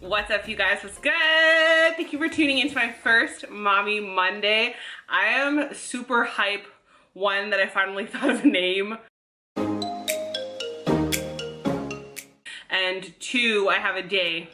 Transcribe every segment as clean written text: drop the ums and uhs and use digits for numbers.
What's up, you guys? What's good? Thank you for tuning into my first Mommy Monday. I am super hype. One, that I finally thought of a name. And two, I have a day.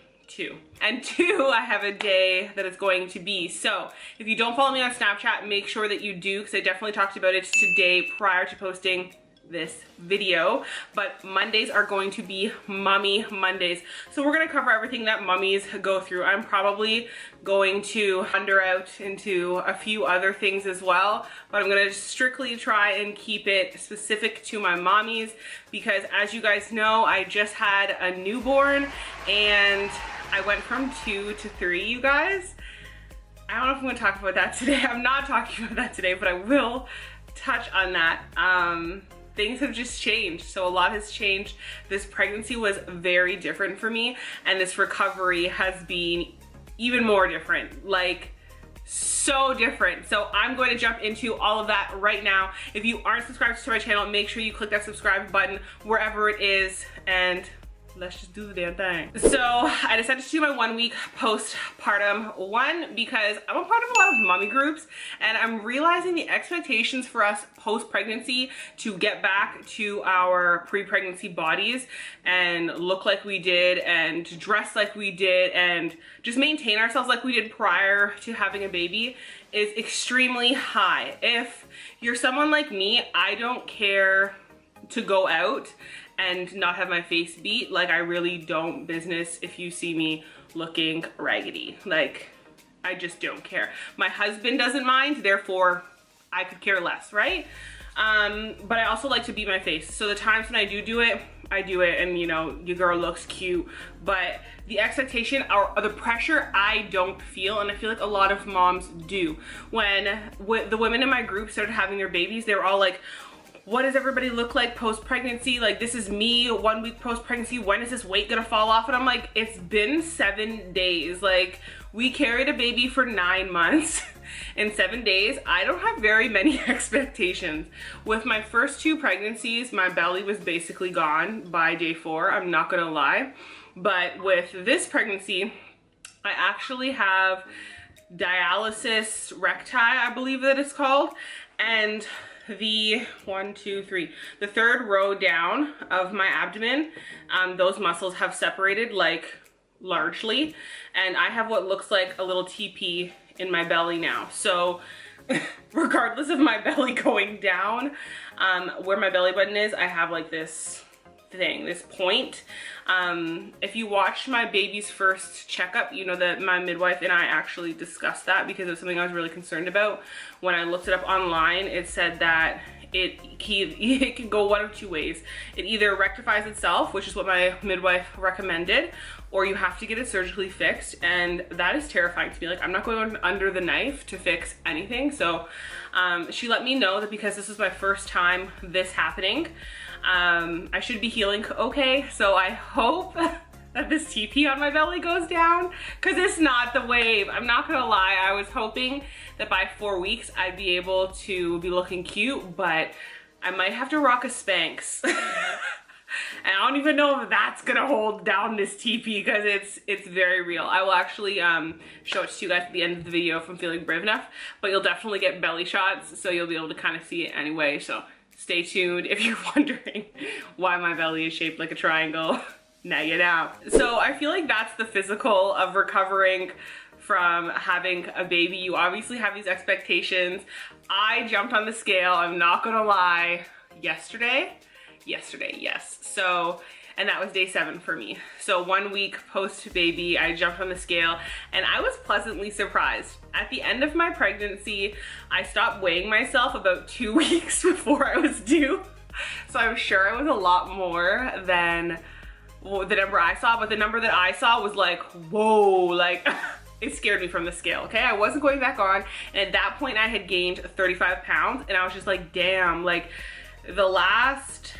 I have a day that it's going to be. So if you don't follow me on Snapchat, make sure that you do, because I definitely talked about it today prior to posting this video. But Mondays are going to be Mommy Mondays. So we're going to cover everything that mommies go through. I'm probably going to wander out into a few other things as well, but I'm going to strictly try and keep it specific to my mommies, because as you guys know, I just had a newborn and I went from 2 to 3, you guys. I don't know if I'm going to talk about that today. I'm not talking about that today, but I will touch on that. Things have just changed. So a lot has changed. This pregnancy was very different for me, and this recovery has been even more different, like so different. So I'm going to jump into all of that right now. If you aren't subscribed to my channel, make sure you click that subscribe button wherever it is, and let's just do the damn thing. So I decided to do my 1 week postpartum one because I'm a part of a lot of mommy groups, and I'm realizing the expectations for us post-pregnancy to get back to our pre-pregnancy bodies and look like we did and dress like we did and just maintain ourselves like we did prior to having a baby is extremely high. If you're someone like me, I don't care to go out and not have my face beat. Like, I really don't business if you see me looking raggedy. Like, I just don't care. My husband doesn't mind, therefore I could care less, right? But I also like to beat my face. So the times when I do it, I do it, and you know, your girl looks cute. But the expectation or the pressure I don't feel, and I feel like a lot of moms do. When the women in my group started having their babies, they were all like, what does everybody look like post-pregnancy? Like, this is me 1 week post-pregnancy. When is this weight gonna fall off? And I'm like, it's been 7 days. Like, we carried a baby for 9 months. In 7 days, I don't have very many expectations. With my first 2 pregnancies, my belly was basically gone by day 4. I'm not gonna lie. But with this pregnancy, I actually have dialysis recti, I believe that it's called. And the the third row down of my abdomen, those muscles have separated, like, largely, and I have what looks like a little TP in my belly now. So regardless of my belly going down, where my belly button is, I have like this thing, this point. If you watched my baby's first checkup, you know that my midwife and I actually discussed that because it was something I was really concerned about. When I looked it up online, it said that it can go one of 2 ways. It either rectifies itself, which is what my midwife recommended, or you have to get it surgically fixed, and that is terrifying to me. Like, I'm not going under the knife to fix anything. So she let me know that because this is my first time this happening, I should be healing okay. So I hope that this TP on my belly goes down, because it's not the wave. I'm not gonna lie, I was hoping that by 4 weeks I'd be able to be looking cute, but I might have to rock a Spanx. And I don't even know if that's gonna hold down this TP, because it's very real. I will actually show it to you guys at the end of the video if I'm feeling brave enough, but you'll definitely get belly shots, so you'll be able to kind of see it anyway. So stay tuned if you're wondering why my belly is shaped like a triangle. Now you know. So I feel like that's the physical of recovering from having a baby. You obviously have these expectations. I jumped on the scale, I'm not gonna lie, yesterday, yes. So, and that was day 7 for me. So 1 week post baby, I jumped on the scale and I was pleasantly surprised. At the end of my pregnancy, I stopped weighing myself about 2 weeks before I was due. So I'm sure it was a lot more than the number I saw, but the number that I saw was like, whoa, like it scared me from the scale, okay? I wasn't going back on, and at that point I had gained 35 pounds, and I was just like, damn, like the last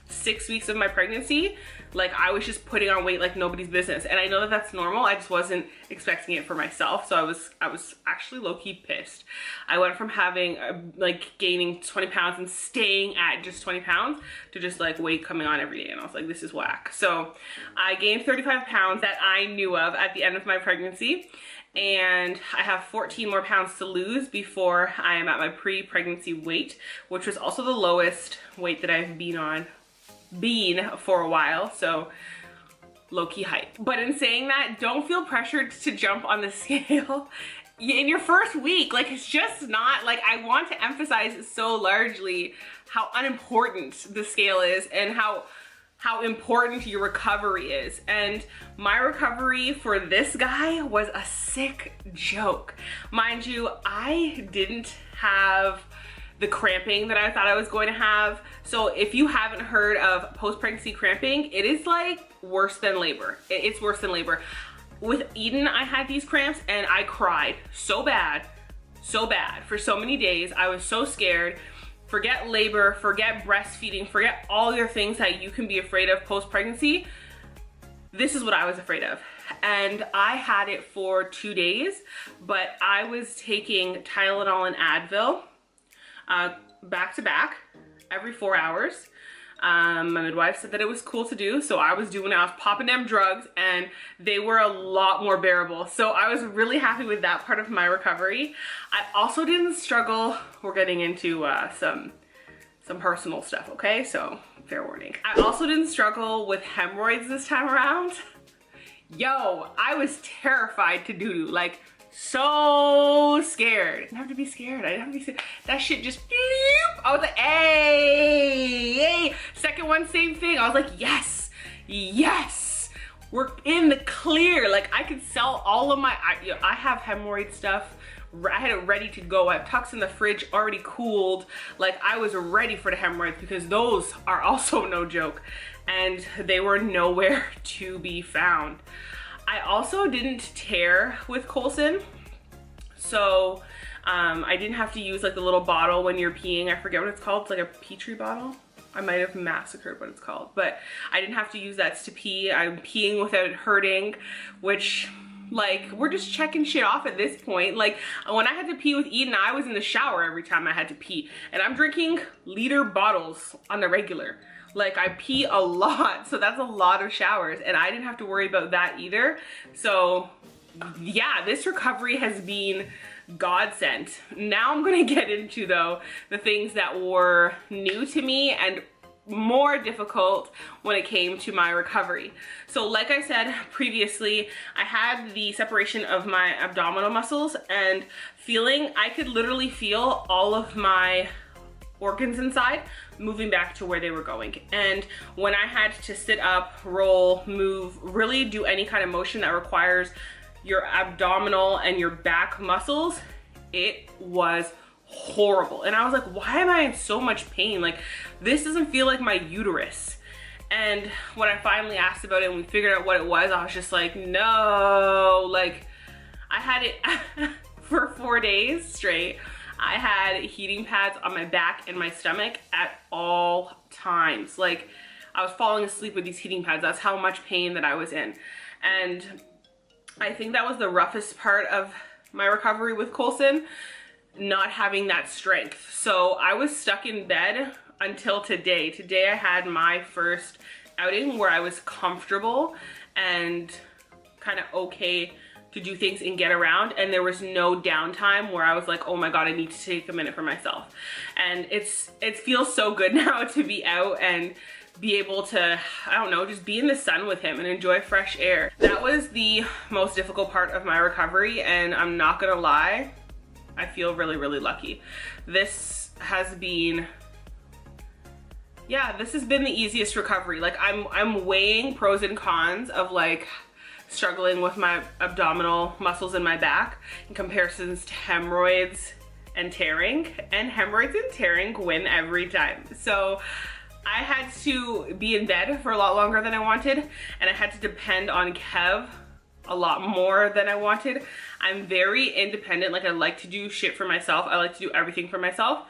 6 weeks of my pregnancy, Like I was just putting on weight like nobody's business. And I know that that's normal. I just wasn't expecting it for myself. So I was actually low-key pissed. I went from having like gaining 20 pounds and staying at just 20 pounds to just like weight coming on every day. And I was like, this is whack. So I gained 35 pounds that I knew of at the end of my pregnancy. And I have 14 more pounds to lose before I am at my pre-pregnancy weight, which was also the lowest weight that I've been for a while. So low-key hype. But in saying that, don't feel pressured to jump on the scale in your first week. Like it's just not, like I want to emphasize so largely how unimportant the scale is and how important your recovery is. And my recovery for this guy was a sick joke. Mind you, I didn't have the cramping that I thought I was going to have. So if you haven't heard of post-pregnancy cramping, it is like worse than labor. It's worse than labor. With Eden, I had these cramps and I cried so bad for so many days. I was so scared. Forget labor, forget breastfeeding, forget all your things that you can be afraid of post-pregnancy. This is what I was afraid of. And I had it for 2 days, but I was taking Tylenol and Advil back to back every 4 hours. My midwife said that it was cool to do, so I was doing it. I was popping them drugs and they were a lot more bearable. So I was really happy with that part of my recovery. I also didn't struggle. We're getting into some personal stuff, okay? So fair warning. I also didn't struggle with hemorrhoids this time around. Yo, I was terrified to doo-doo, like so scared. I didn't have to be scared. I didn't have to be scared. That shit just bloop. I was like, hey. Second one, same thing. I was like, yes, we're in the clear. Like I could sell all of my, I have hemorrhoid stuff. I had it ready to go. I have Tux in the fridge already cooled. Like I was ready for the hemorrhoids because those are also no joke. And they were nowhere to be found. I also didn't tear with Coulson. So I didn't have to use like the little bottle when you're peeing. I forget what it's called. It's like a Petri bottle. I might have massacred what it's called, but I didn't have to use that to pee. I'm peeing without it hurting, which like we're just checking shit off at this point. Like when I had to pee with Eden, I was in the shower every time I had to pee, and I'm drinking liter bottles on the regular. Like I pee a lot, so that's a lot of showers, and I didn't have to worry about that either. So yeah, this recovery has been godsend. Now I'm gonna get into though the things that were new to me and more difficult when it came to my recovery. So like I said previously, I had the separation of my abdominal muscles, and I could literally feel all of my organs inside moving back to where they were going. And when I had to sit up, roll, move, really do any kind of motion that requires your abdominal and your back muscles, it was horrible. And I was like, why am I in so much pain? Like this doesn't feel like my uterus. And when I finally asked about it and we figured out what it was, I was just like, no. Like I had it for 4 days straight. I had heating pads on my back and my stomach at all times. Like I was falling asleep with these heating pads. That's how much pain that I was in. And I think that was the roughest part of my recovery with Coulson, not having that strength. So I was stuck in bed until today. Today I had my first outing where I was comfortable and kind of okay to do things and get around, and there was no downtime where I was like, oh my god, I need to take a minute for myself. And it feels so good now to be out and be able to, I don't know, just be in the sun with him and enjoy fresh air. That was the most difficult part of my recovery, and I'm not gonna lie, I feel really, really lucky. This has been, yeah, this has been the easiest recovery. Like I'm weighing pros and cons of like struggling with my abdominal muscles in my back in comparisons to hemorrhoids and tearing, and hemorrhoids and tearing win every time. So I had to be in bed for a lot longer than I wanted, and I had to depend on Kev a lot more than I wanted. I'm very independent. Like I like to do shit for myself. I like to do everything for myself,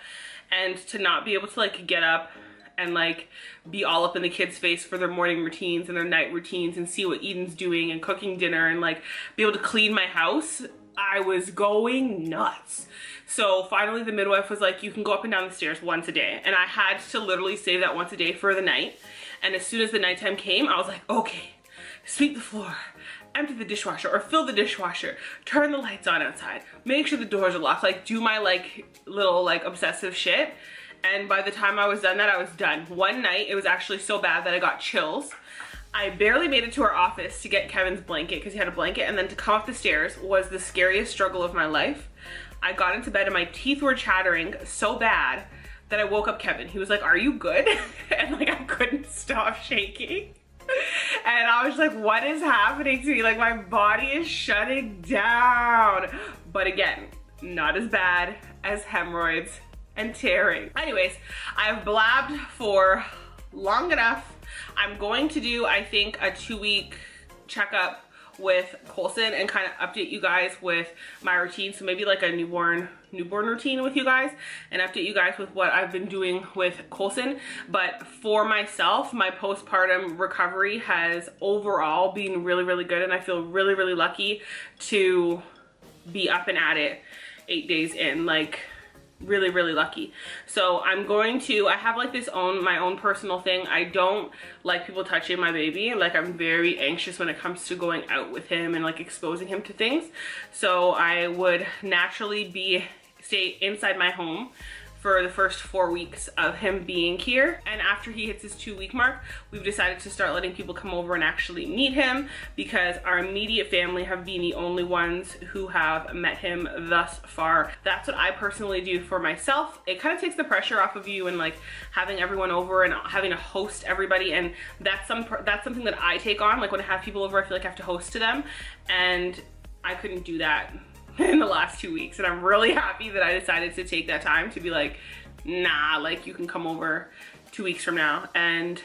and to not be able to like get up and like be all up in the kids' face for their morning routines and their night routines and see what Eden's doing and cooking dinner and like be able to clean my house. I was going nuts. So finally the midwife was like, you can go up and down the stairs once a day. And I had to literally say that once a day for the night. And as soon as the nighttime came, I was like, okay, sweep the floor, empty the dishwasher or fill the dishwasher, turn the lights on outside, make sure the doors are locked, like do my like little like obsessive shit. And by the time I was done that, I was done. One night, it was actually so bad that I got chills. I barely made it to our office to get Kevin's blanket because he had a blanket, and then to come up the stairs was the scariest struggle of my life. I got into bed and my teeth were chattering so bad that I woke up Kevin. He was like, are you good? And like I couldn't stop shaking. And I was like, what is happening to me? Like my body is shutting down. But again, not as bad as hemorrhoids and tearing. Anyways, I've blabbed for long enough. I'm going to do, I think, a 2-week checkup with Coulson and kind of update you guys with my routine. So maybe like a newborn routine with you guys and update you guys with what I've been doing with Coulson. But for myself, my postpartum recovery has overall been really, really good, and I feel really, really lucky to be up and at it 8 days in. Like really, really lucky. So I'm going to, I have like my own personal thing. I don't like people touching my baby. Like I'm very anxious when it comes to going out with him and like exposing him to things. So I would naturally stay inside my home for the first 4 weeks of him being here. And after he hits his 2-week mark, we've decided to start letting people come over and actually meet him, because our immediate family have been the only ones who have met him thus far. That's what I personally do for myself. It kind of takes the pressure off of you and like having everyone over and having to host everybody. And that's something that I take on. Like when I have people over, I feel like I have to host to them, and I couldn't do that in the last 2 weeks. And I'm really happy that I decided to take that time to be like, nah, like you can come over 2 weeks from now. And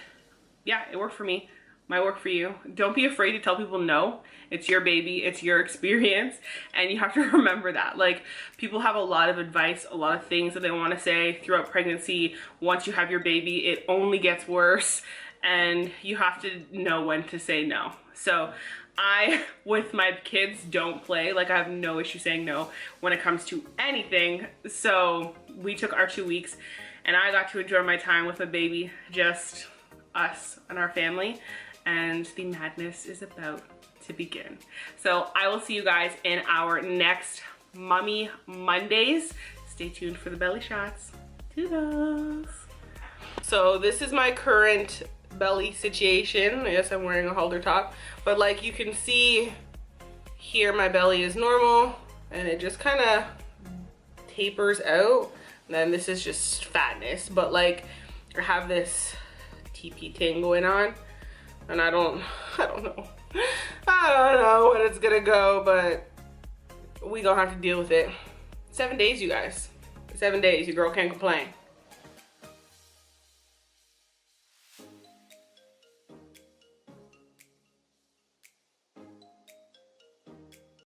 yeah, it worked for me. Might work for you. Don't be afraid to tell people no. It's your baby, it's your experience, and you have to remember that. Like people have a lot of advice, a lot of things that they want to say throughout pregnancy. Once you have your baby, it only gets worse, and you have to know when to say no. So I, with my kids, don't play. Like I have no issue saying no when it comes to anything. So we took our 2 weeks and I got to enjoy my time with my baby, just us and our family. And the madness is about to begin. So I will see you guys in our next Mummy Mondays. Stay tuned for the belly shots. Toodles. So this is my current belly situation. I guess I'm wearing a halter top, but like you can see here, my belly is normal and it just kind of tapers out. And then this is just fatness, but like I have this TP thing going on, and I don't know when it's gonna go, but we gonna have to deal with it. 7 days, you guys. 7 days, your girl can't complain.